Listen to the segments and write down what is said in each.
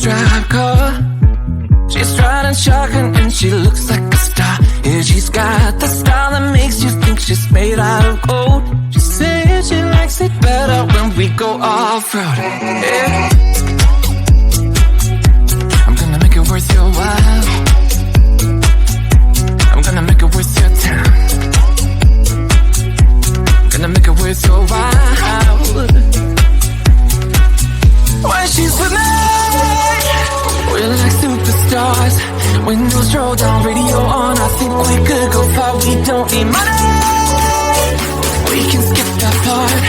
pinstripe car. She's riding shotgun and she looks like a star. Yeah, she's got the style that makes you think she's made out of gold. She says she likes it better when we go off-road. Yeah. I'm gonna make it worth your while. I'm gonna make it worth your time. I'm gonna make it worth your while. When she's with me, we're like superstars. Windows roll down, radio on. I think we could go far. We don't need money. We can skip that part.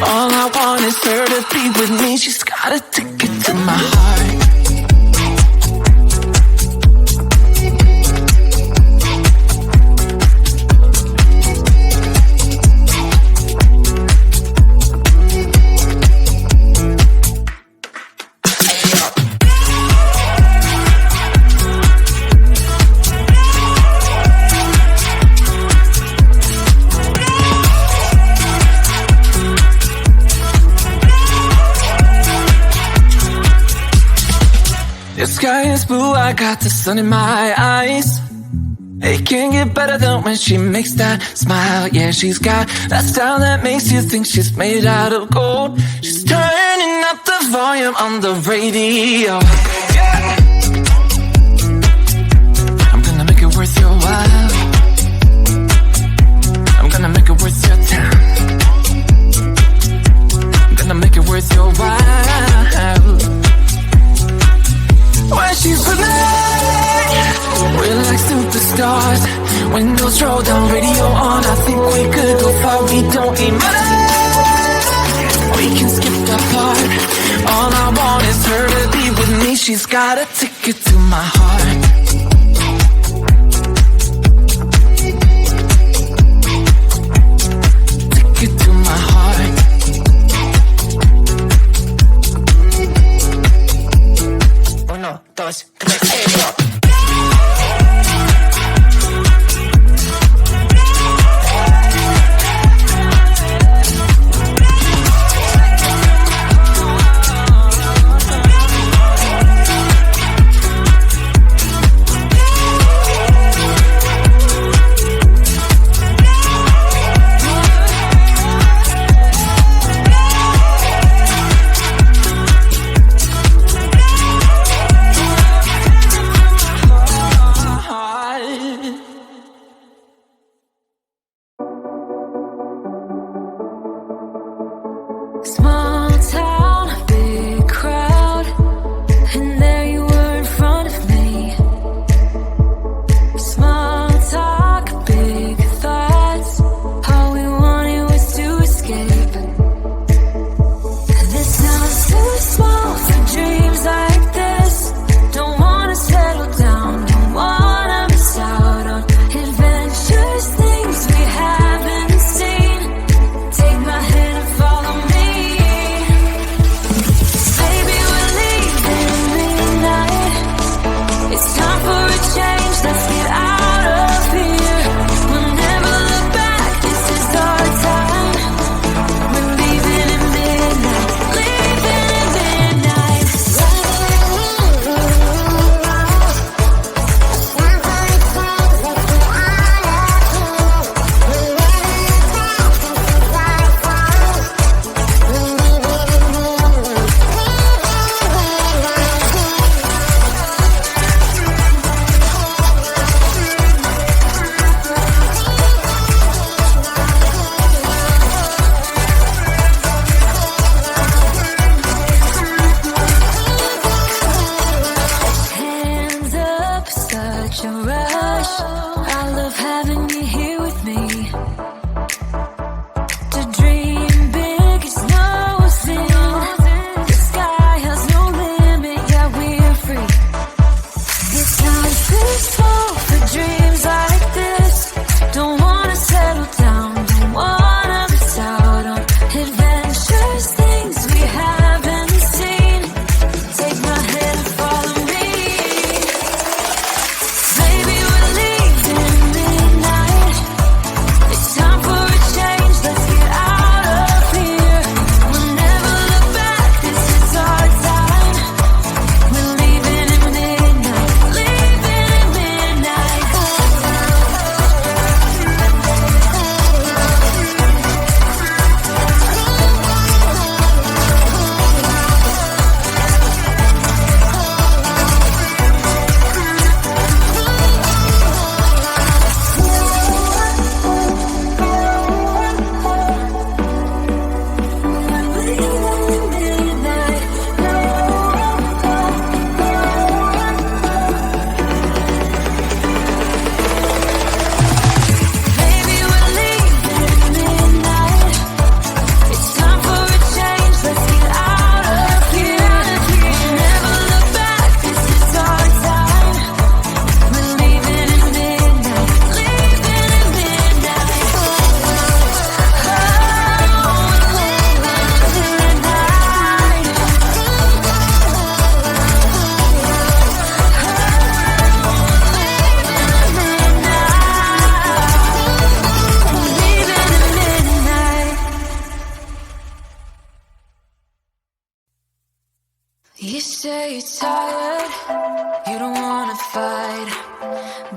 All I want is her to be with me. She's got a ticket to my heart. The sky is blue, I got the sun in my eyes. It can't get better than when she makes that smile. Yeah, she's got that style that makes you think she's made out of gold. She's turning up the volume on the radio. Yeah. I'm gonna make it worth your while. I'm gonna make it worth your time. I'm gonna make it worth your while. When she's with me, we're like superstars. Windows roll down, radio on. I think we could go far. We don't need money. We can skip that part. All I want is her to be with me. She's got a ticket to my heart. Ticket to my heart. Uno, dos, tres, go. It's say you're tired, you don't wanna fight,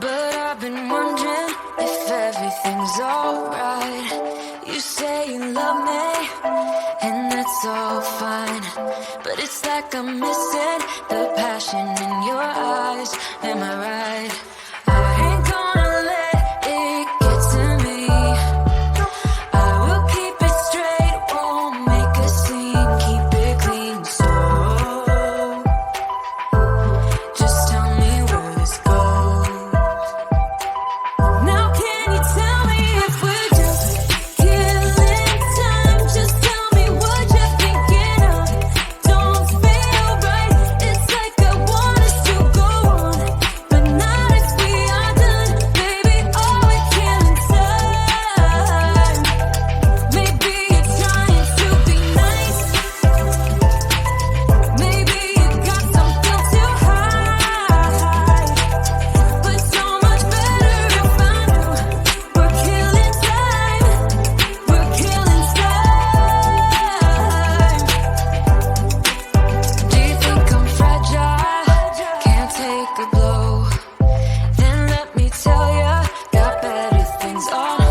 but I've been wondering if everything's alright. You say you love me, and that's all fine, but it's like I'm missing the passion in your eyes. Am I right? I ain't gonna let it get to me. I will keep it straight, won't make a scene, keep it clean. So just tell me where this goes. Now can you tell me if we're just killing time? Just tell me what you're thinking of. Don't feel right, it's like I want us to go on, but not if we are done. Baby, all we're killing time. Maybe you're trying to be nice, maybe you got something to hide, but so much better if I knew. We're killing time, we're killing time. Do you think I'm fragile, can't take a blow? Then let me tell ya, got better things on